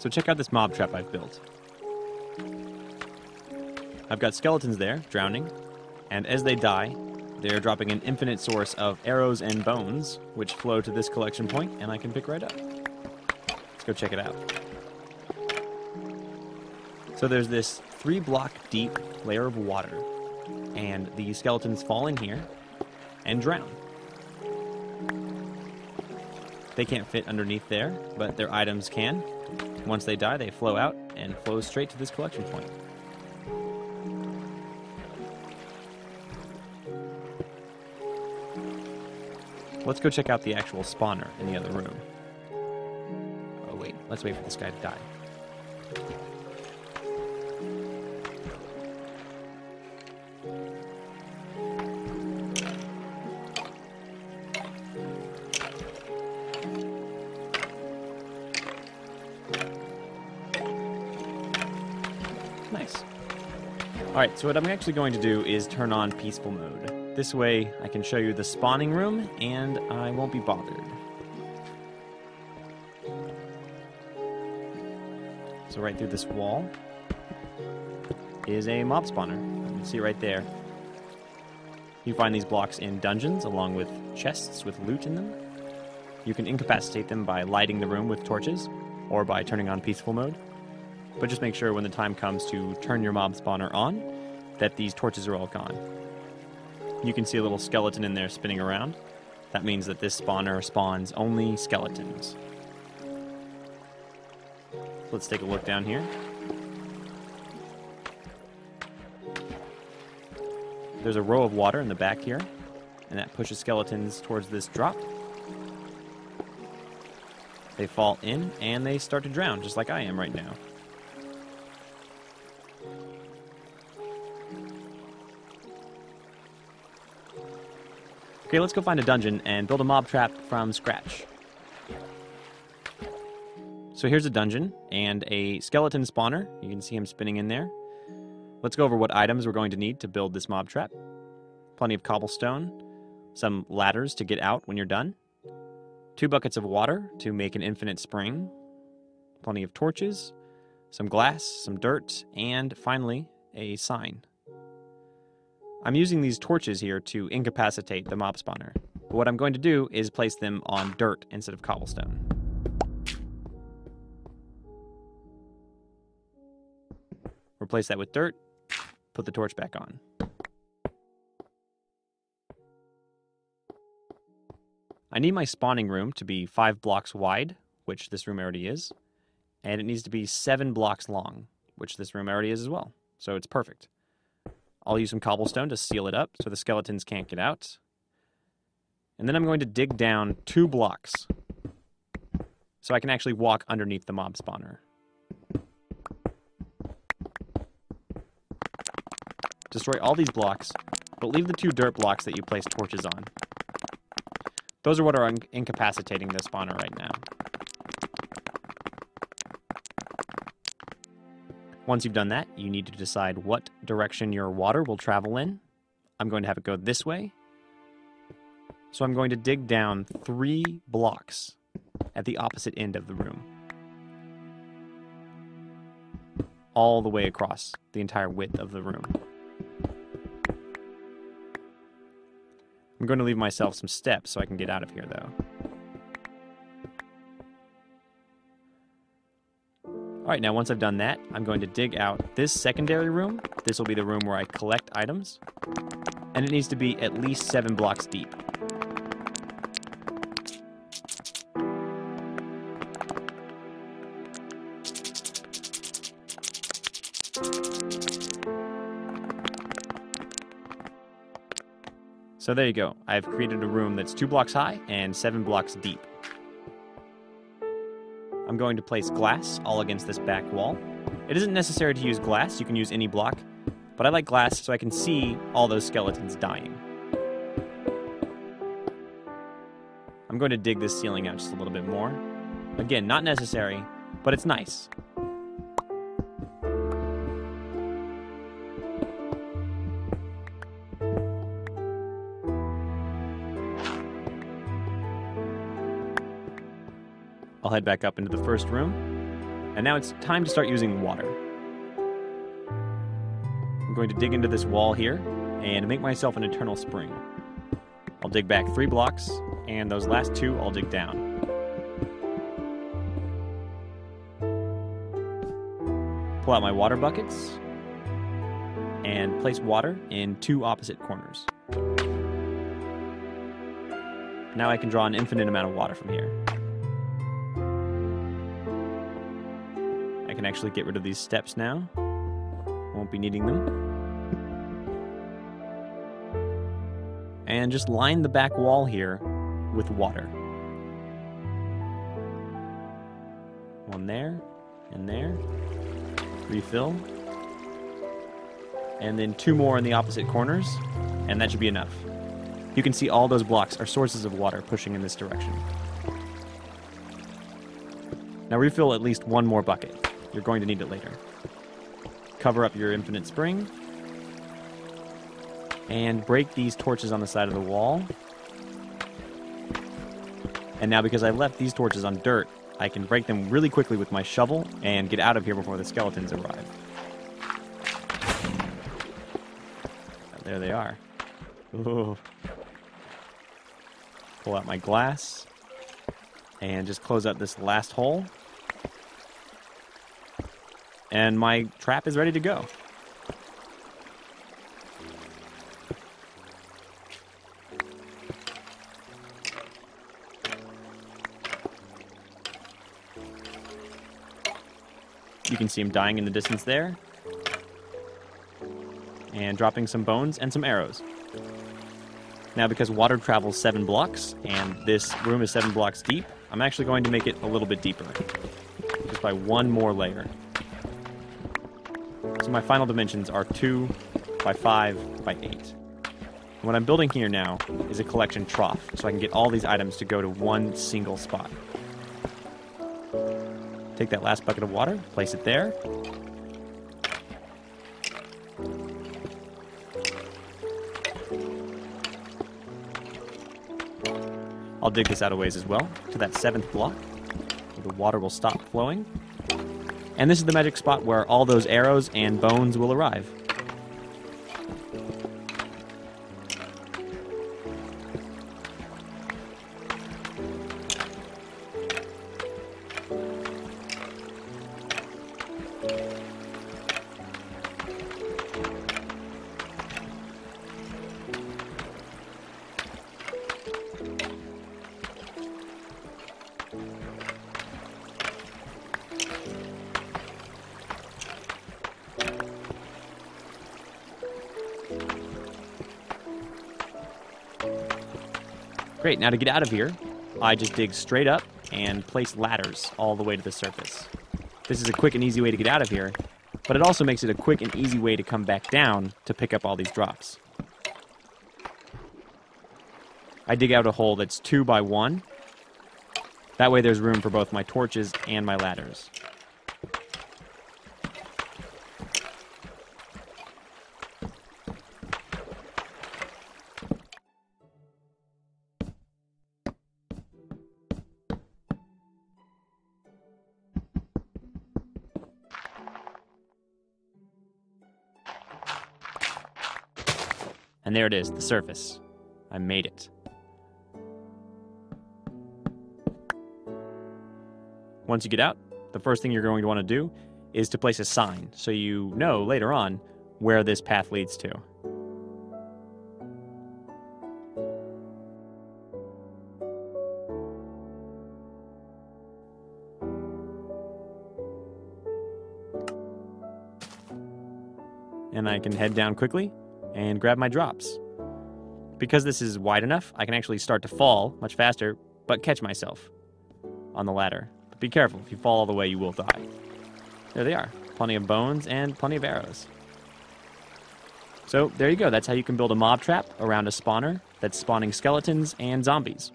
So check out this mob trap I've built. I've got skeletons there, drowning, and as they die, they're dropping an infinite source of arrows and bones, which flow to this collection point, and I can pick right up. Let's go check it out. So there's this 3-block deep layer of water, and the skeletons fall in here and drown. They can't fit underneath there, but their items can. Once they die, they flow out and flow straight to this collection point. Let's go check out the actual spawner in the other room. Oh wait, let's wait for this guy to die. Nice. Alright, so what I'm actually going to do is turn on peaceful mode. This way I can show you the spawning room and I won't be bothered. So right through this wall is a mob spawner. You can see right there. You find these blocks in dungeons along with chests with loot in them. You can incapacitate them by lighting the room with torches or by turning on peaceful mode. But just make sure when the time comes to turn your mob spawner on that these torches are all gone. You can see a little skeleton in there spinning around. That means that this spawner spawns only skeletons. Let's take a look down here. There's a row of water in the back here, and that pushes skeletons towards this drop. They fall in, and they start to drown, just like I am right now. Okay, let's go find a dungeon and build a mob trap from scratch. So here's a dungeon and a skeleton spawner. You can see him spinning in there. Let's go over what items we're going to need to build this mob trap. Plenty of cobblestone, some ladders to get out when you're done, 2 buckets of water to make an infinite spring, plenty of torches, some glass, some dirt, and finally, a sign. I'm using these torches here to incapacitate the mob spawner. But what I'm going to do is place them on dirt instead of cobblestone. Replace that with dirt, put the torch back on. I need my spawning room to be 5 blocks wide, which this room already is, and it needs to be 7 blocks long, which this room already is as well. So it's perfect. I'll use some cobblestone to seal it up so the skeletons can't get out. And then I'm going to dig down 2 blocks so I can actually walk underneath the mob spawner. Destroy all these blocks, but leave the 2 dirt blocks that you place torches on. Those are what are incapacitating the spawner right now. Once you've done that, you need to decide what direction your water will travel in. I'm going to have it go this way. So I'm going to dig down 3 blocks at the opposite end of the room. All the way across the entire width of the room. I'm going to leave myself some steps so I can get out of here, though. Alright, now once I've done that, I'm going to dig out this secondary room. This will be the room where I collect items. And it needs to be at least 7 blocks deep. So there you go. I've created a room that's 2 blocks high and 7 blocks deep. I'm going to place glass all against this back wall. It isn't necessary to use glass, you can use any block, but I like glass so I can see all those skeletons dying. I'm going to dig this ceiling out just a little bit more. Again, not necessary, but it's nice. I'll head back up into the first room. And now it's time to start using water. I'm going to dig into this wall here and make myself an eternal spring. I'll dig back 3 blocks, and those last 2 I'll dig down. Pull out my water buckets and place water in 2 opposite corners. Now I can draw an infinite amount of water from here. I can actually get rid of these steps now. Won't be needing them. And just line the back wall here with water. One there, and there. Refill. And then 2 more in the opposite corners, and that should be enough. You can see all those blocks are sources of water pushing in this direction. Now refill at least 1 more bucket. You're going to need it later. Cover up your infinite spring. And break these torches on the side of the wall. And now because I left these torches on dirt, I can break them really quickly with my shovel and get out of here before the skeletons arrive. There they are. Ooh. Pull out my glass and just close up this last hole. And my trap is ready to go. You can see him dying in the distance there. And dropping some bones and some arrows. Now because water travels 7 blocks, and this room is 7 blocks deep, I'm actually going to make it a little bit deeper. Just by 1 more layer. So my final dimensions are 2 by 5 by 8. And what I'm building here now is a collection trough, so I can get all these items to go to 1 single spot. Take that last bucket of water, place it there. I'll dig this out a ways as well, to that 7th block, where the water will stop flowing. And this is the magic spot where all those arrows and bones will arrive. Great, now to get out of here, I just dig straight up and place ladders all the way to the surface. This is a quick and easy way to get out of here, but it also makes it a quick and easy way to come back down to pick up all these drops. I dig out a hole that's 2 by 1. That way there's room for both my torches and my ladders. And there it is, the surface. I made it. Once you get out, the first thing you're going to want to do is to place a sign so you know later on where this path leads to. And I can head down quickly and grab my drops. Because this is wide enough, I can actually start to fall much faster, but catch myself on the ladder. But be careful, if you fall all the way, you will die. There they are. Plenty of bones and plenty of arrows. So there you go. That's how you can build a mob trap around a spawner that's spawning skeletons and zombies.